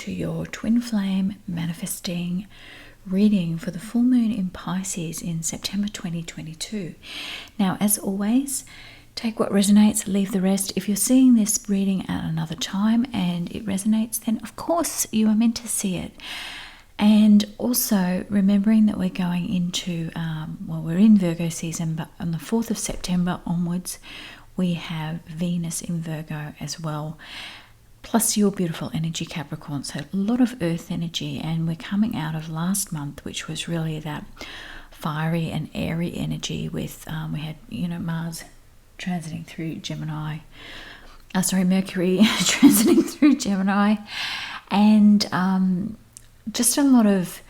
to your twin flame manifesting reading for the full moon in Pisces in September 2022. Now, as always, take what resonates, leave the rest. If you're seeing this reading at another time and it resonates, then of course you are meant to see it. And also remembering that we're going into, we're in Virgo season, but on the 4th of September onwards, we have Venus in Virgo as well. Plus your beautiful energy, Capricorn. So a lot of earth energy, and we're coming out of last month, which was really that fiery and airy energy with, we had, Mars transiting through Gemini. Mercury transiting through Gemini. And just a lot of,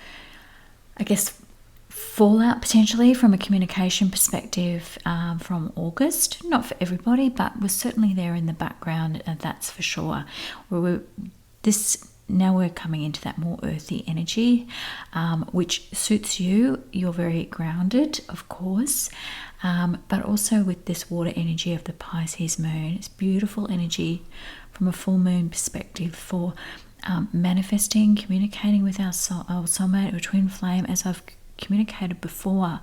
I guess, fallout potentially from a communication perspective from August. Not for everybody, but was certainly there in the background, that's for sure. Now we're coming into that more earthy energy, which suits you. You're very grounded, of course, but also with this water energy of the Pisces moon. It's beautiful energy from a full moon perspective for manifesting, communicating with our soulmate or twin flame. As I've communicated before,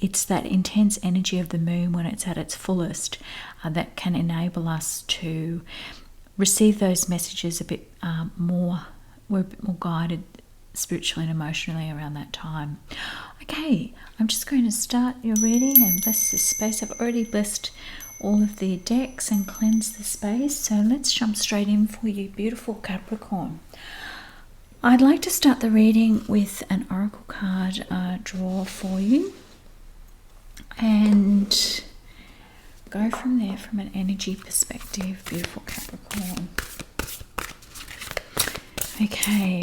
it's that intense energy of the moon when it's at its fullest that can enable us to receive those messages a bit more. We're a bit more guided spiritually and emotionally around that time. Okay, I'm just going to start your reading and bless this space. I've already blessed all of the decks and cleansed the space, so let's jump straight in for you, beautiful Capricorn. I'd like to start the reading with an oracle card draw for you and go from there from an energy perspective, beautiful Capricorn. Okay.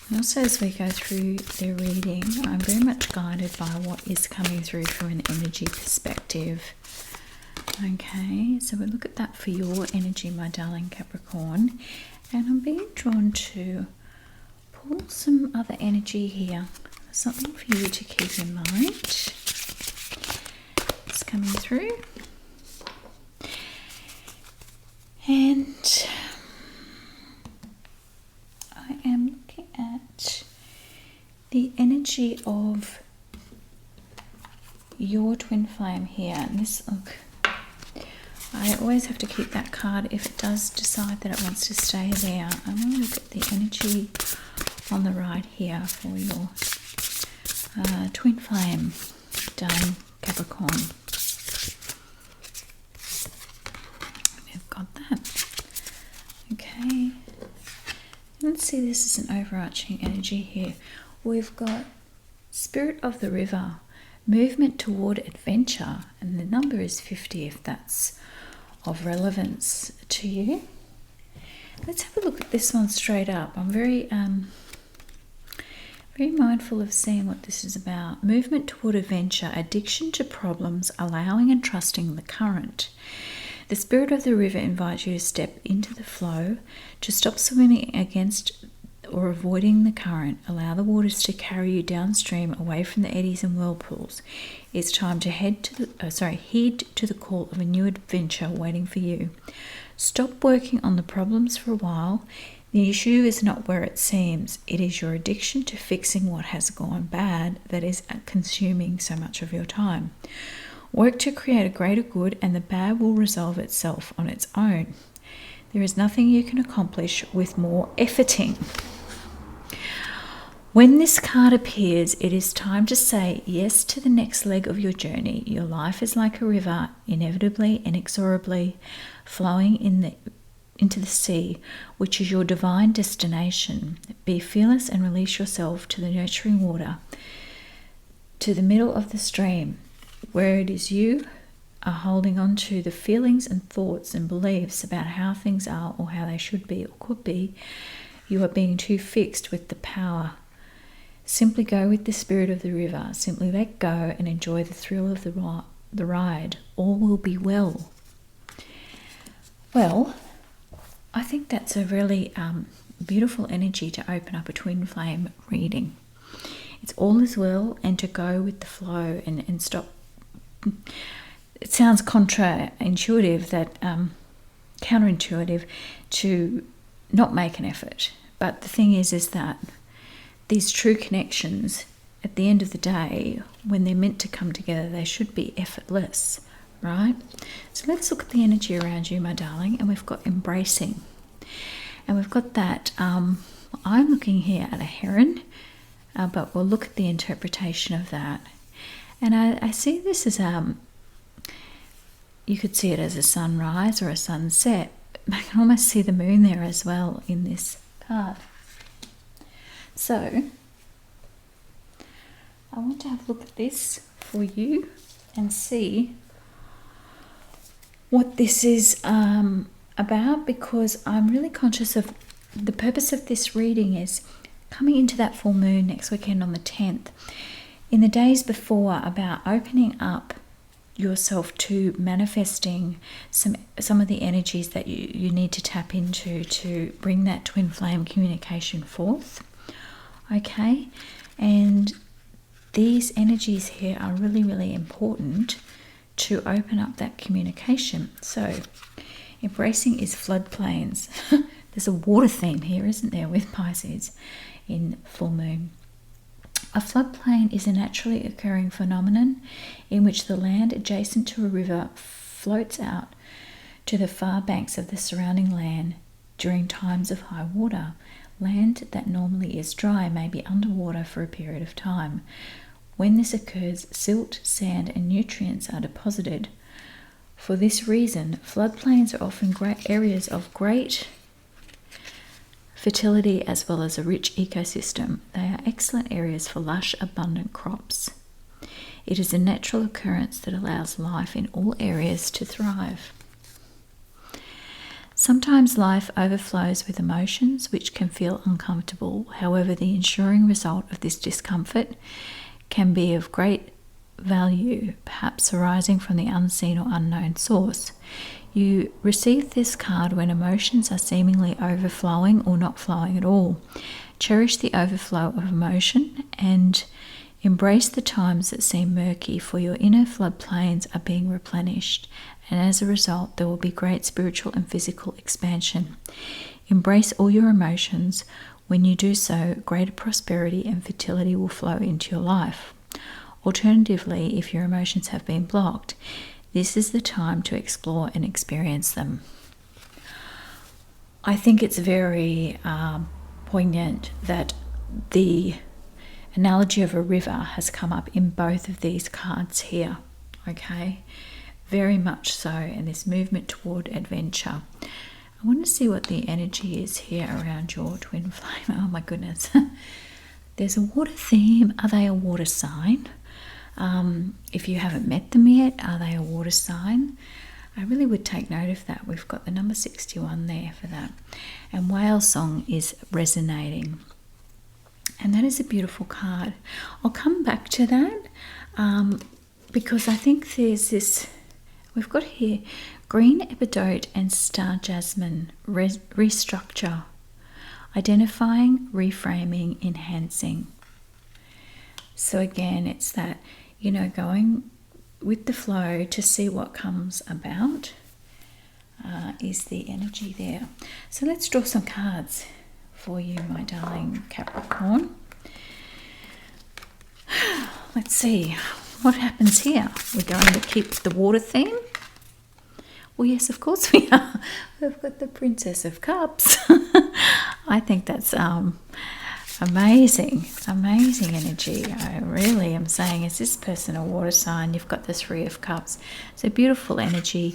And also as we go through the reading, I'm very much guided by what is coming through from an energy perspective. Okay, so we'll look at that for your energy, my darling Capricorn. And I'm being drawn to pull some other energy here. Something for you to keep in mind. It's coming through. And I am looking at the energy of your twin flame here. And this, look, I always have to keep that card if it does decide that it wants to stay there. I want to look at the energy on the right here for your twin flame, darling Capricorn. We've got that. Okay. Let's see, this is an overarching energy here. We've got Spirit of the River, movement toward adventure, and the number is 50 if that's of relevance to you. Let's have a look at this one straight up. I'm very mindful of seeing what this is about. Movement toward adventure, addiction to problems, allowing and trusting the current. The Spirit of the River invites you to step into the flow, to stop swimming against or avoiding the current. Allow the waters to carry you downstream, away from the eddies and whirlpools. It's time to heed to the call of a new adventure waiting for you. Stop working on the problems for a while. The issue is not where it seems. It is your addiction to fixing what has gone bad that is consuming so much of your time. Work to create a greater good, and the bad will resolve itself on its own. There is nothing you can accomplish with more efforting. When this card appears, it is time to say yes to the next leg of your journey. Your life is like a river, inevitably, inexorably flowing into the sea, which is your divine destination. Be fearless and release yourself to the nurturing water, to the middle of the stream, where it is you are holding on to the feelings and thoughts and beliefs about how things are or how they should be or could be. You are being too fixed with the power. Simply go with the spirit of the river. Simply let go and enjoy the thrill of the ride. All will be well. Well, I think that's a really beautiful energy to open up a twin flame reading. It's all as well, and to go with the flow and stop. It sounds contra-intuitive that counterintuitive to not make an effort. But the thing is that these true connections, at the end of the day, when they're meant to come together, they should be effortless, right? So let's look at the energy around you, my darling. And we've got embracing. And we've got that, I'm looking here at a heron, but we'll look at the interpretation of that. And I see this as, you could see it as a sunrise or a sunset. I can almost see the moon there as well in this card. So I want to have a look at this for you and see what this is about, because I'm really conscious of the purpose of this reading is coming into that full moon next weekend on the 10th. In the days before, about opening up yourself to manifesting some of the energies that you need to tap into to bring that twin flame communication forth. Okay, and these energies here are really, really important to open up that communication. So embracing is floodplains. There's a water theme here, isn't there, with Pisces in full moon. A floodplain is a naturally occurring phenomenon in which the land adjacent to a river floats out to the far banks of the surrounding land during times of high water. Land that normally is dry may be underwater for a period of time. When this occurs, silt, sand, and nutrients are deposited. For this reason, floodplains are often great areas of great fertility as well as a rich ecosystem. They are excellent areas for lush, abundant crops. It is a natural occurrence that allows life in all areas to thrive. Sometimes life overflows with emotions which can feel uncomfortable. However, the ensuring result of this discomfort can be of great value, perhaps arising from the unseen or unknown source. You receive this card when emotions are seemingly overflowing or not flowing at all. Cherish the overflow of emotion and embrace the times that seem murky, for your inner floodplains are being replenished, and as a result there will be great spiritual and physical expansion. Embrace all your emotions. When you do so, greater prosperity and fertility will flow into your life. Alternatively, if your emotions have been blocked, this is the time to explore and experience them. I think it's very poignant that the analogy of a river has come up in both of these cards here. Okay, very much so, and this movement toward adventure. I want to see what the energy is here around your twin flame. Oh my goodness. There's a water theme. Are they a water sign? If you haven't met them yet, are they a water sign? I really would take note of that. We've got the number 61 there for that. And whale song is resonating. And that is a beautiful card. I'll come back to that because I think there's this, we've got here green epidote and star jasmine, restructure, identifying, reframing, enhancing. So again, it's that, you know, going with the flow to see what comes about is the energy there. So let's draw some cards for you, my darling Capricorn. Let's see what happens here. We're going to keep the water theme. Well, yes, of course we are. We've got the Princess of Cups. I think that's amazing energy. I really am saying, is this person a water sign? You've got the Three of Cups. So beautiful energy.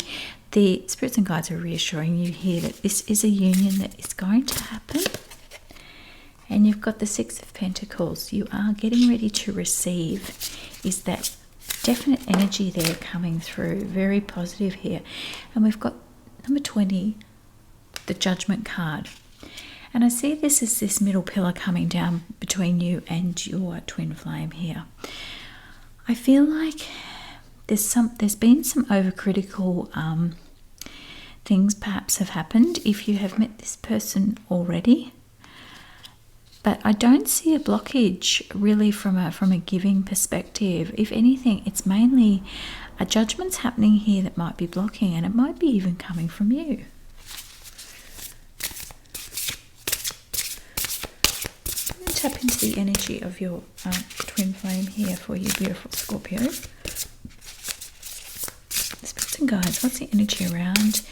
The spirits and guides are reassuring you here that this is a union that is going to happen. And you've got the Six of Pentacles. You are getting ready to receive. Is that definite energy there coming through? Very positive here. And we've got number 20, the Judgment card. And I see this as this middle pillar coming down between you and your twin flame here. I feel like there's been some overcritical things perhaps have happened if you have met this person already. But I don't see a blockage really from a giving perspective. If anything, it's mainly a judgment's happening here that might be blocking, and it might be even coming from you. tap into the energy of your twin flame here for you, beautiful Scorpio. Spirits and guides, what's the energy around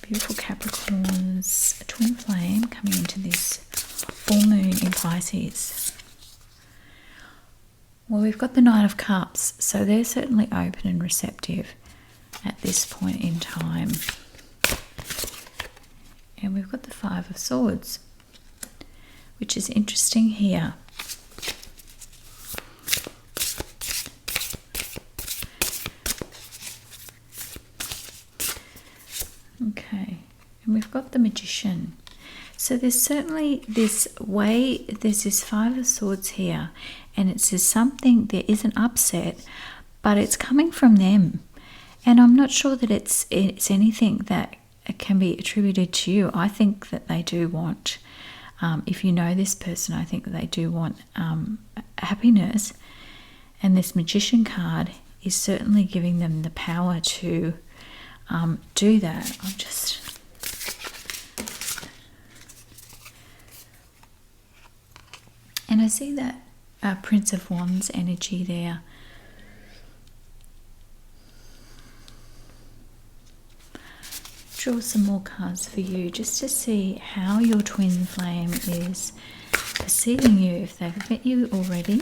beautiful Capricorns, a twin flame coming into this full moon in Pisces? Well, we've got the Knight of Cups, so they're certainly open and receptive at this point in time. And we've got the Five of Swords, which is interesting here. Okay, and we've got the Magician. So there's certainly this way, there's this Five of Swords here, and it says something, there is an upset, but it's coming from them. And I'm not sure that it's anything that can be attributed to you. I think that they do want, if you know this person, I think that they do want happiness. And this Magician card is certainly giving them the power to do that. I'm just... And I see that Prince of Wands energy there. Draw some more cards for you just to see how your twin flame is perceiving you, if they've met you already.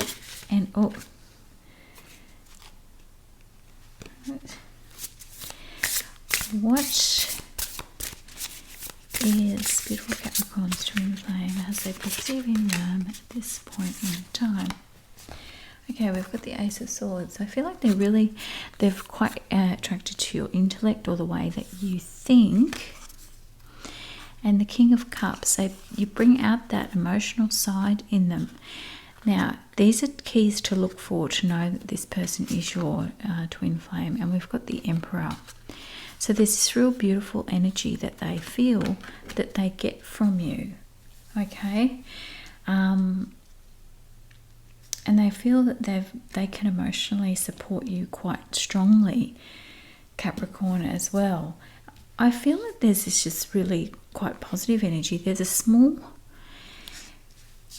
And oh, what is beautiful Capricorn's twin flame as they're perceiving them at this point in time? Okay, we've got the Ace of Swords. I feel like they're quite attracted to your intellect or the way that you think. And the King of Cups, you bring out that emotional side in them. Now, these are keys to look for to know that this person is your twin flame. And we've got the Emperor. So there's this real beautiful energy that they feel that they get from you. Okay? And they feel that they can emotionally support you quite strongly, Capricorn, as well. I feel that there's this just really quite positive energy. There's a small,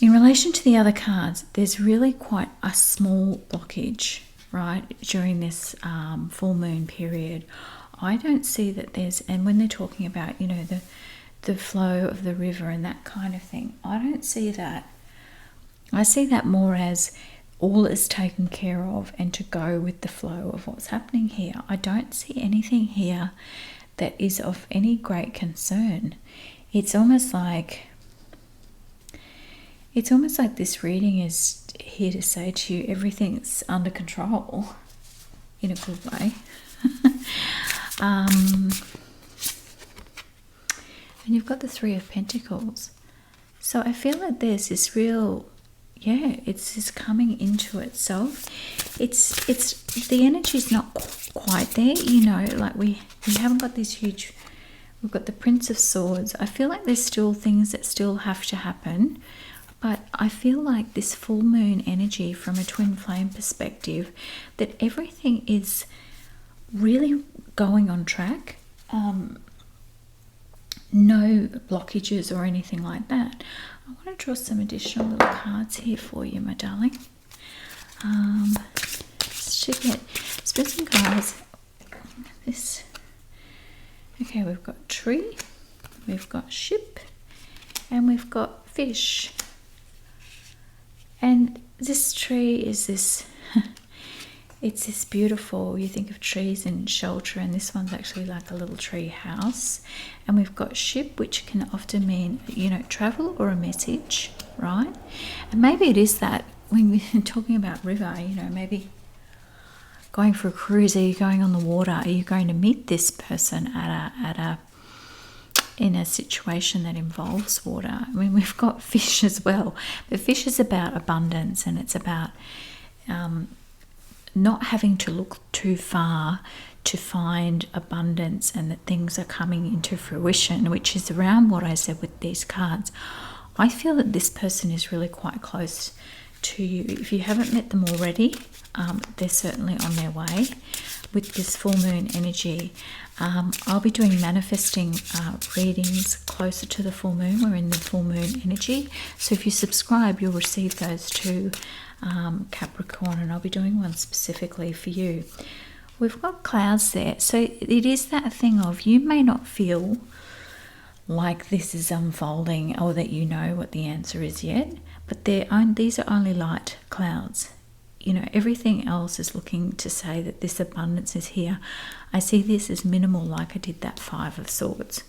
in relation to the other cards, there's really quite a small blockage, right, during this full moon period. I don't see that there's, and when they're talking about, you know, the flow of the river and that kind of thing, I don't see that. I see that more as all is taken care of and to go with the flow of what's happening here. I don't see anything here that is of any great concern. It's almost like this reading is here to say to you everything's under control in a good way. And you've got the Three of Pentacles. So I feel like there's this real, yeah, it's just coming into itself. It's the energy's not quite there, you know, like we haven't got this huge, we've got the Prince of Swords. I feel like there's still things that still have to happen, but I feel like this full moon energy from a twin flame perspective, that everything is really going on track. No blockages or anything like that. I want to draw some additional little cards here for you, my darling. Just to get spirits and guides. This. Okay, we've got tree, we've got ship, and we've got fish. And this tree is this. It's this beautiful, you think of trees and shelter, and this one's actually like a little tree house. And we've got ship, which can often mean, you know, travel or a message, right? And maybe it is that when we're talking about river, you know, maybe going for a cruise, are you going on the water? Are you going to meet this person in a situation that involves water? I mean, we've got fish as well, but fish is about abundance, and it's about not having to look too far to find abundance, and that things are coming into fruition, which is around what I said with these cards. I feel that this person is really quite close to you. If you haven't met them already, they're certainly on their way with this full moon energy. I'll be doing manifesting readings closer to the full moon. We're in the full moon energy. So if you subscribe, you'll receive those to Capricorn, and I'll be doing one specifically for you. We've got clouds there. So it is that thing of, you may not feel like this is unfolding or that you know what the answer is yet, but these are only light clouds. You know, everything else is looking to say that this abundance is here. I see this as minimal, like I did that Five of Swords.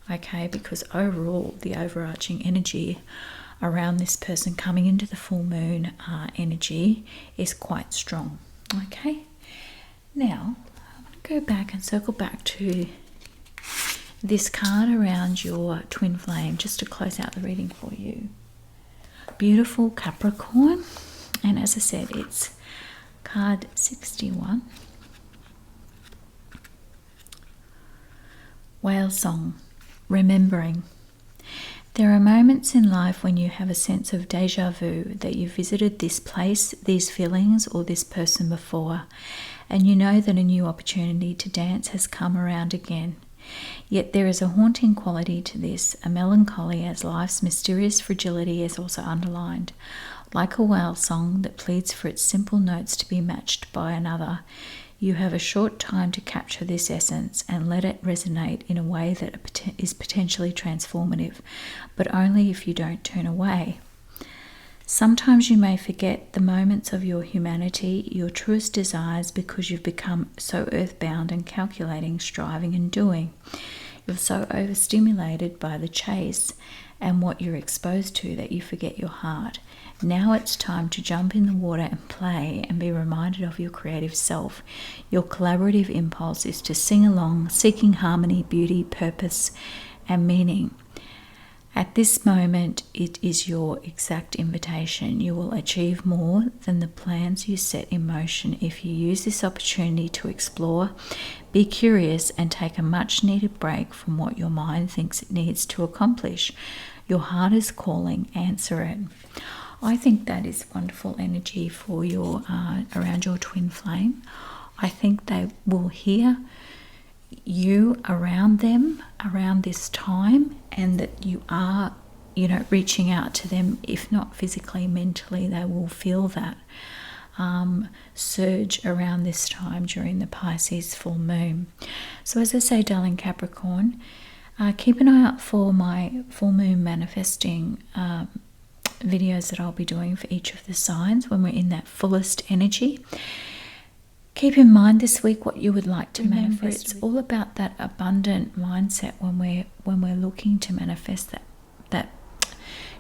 Okay, because overall, the overarching energy around this person coming into the full moon energy is quite strong. Okay, now I'm going to go back and circle back to this card around your twin flame, just to close out the reading for you. Beautiful Capricorn. And as I said, it's card 61. Whale Song. Remembering. There are moments in life when you have a sense of déjà vu, that you visited this place, these feelings, or this person before, and you know that a new opportunity to dance has come around again. Yet there is a haunting quality to this, a melancholy, as life's mysterious fragility is also underlined. Like a whale song that pleads for its simple notes to be matched by another, you have a short time to capture this essence and let it resonate in a way that is potentially transformative, but only if you don't turn away. Sometimes you may forget the moments of your humanity, your truest desires, because you've become so earthbound and calculating, striving and doing. You're so overstimulated by the chase and what you're exposed to that you forget your heart. Now it's time to jump in the water and play and be reminded of your creative self. Your collaborative impulse is to sing along, seeking harmony, beauty, purpose and meaning. At this moment, it is your exact invitation. You will achieve more than the plans you set in motion if you use this opportunity to explore, be curious, and take a much-needed break from what your mind thinks it needs to accomplish. Your heart is calling. Answer it. I think that is wonderful energy for your around your twin flame. I think they will hear you around them around this time, and that you are, you know, reaching out to them. If not physically, mentally, they will feel that surge around this time during the Pisces full moon. So as I say, darling Capricorn, keep an eye out for my full moon manifesting videos that I'll be doing for each of the signs when we're in that fullest energy. Keep in mind this week what you would like to manifest. It's all about that abundant mindset when we're looking to manifest that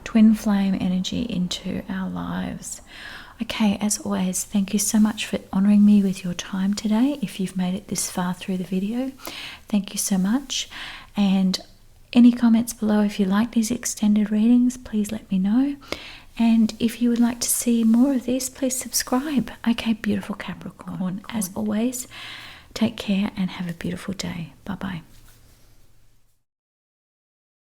twin flame energy into our lives. Okay, as always, thank you so much for honouring me with your time today. If you've made it this far through the video, thank you so much. And any comments below, if you like these extended readings, please let me know. And if you would like to see more of this, please subscribe. Okay, beautiful Capricorn. As always, take care and have a beautiful day. Bye-bye.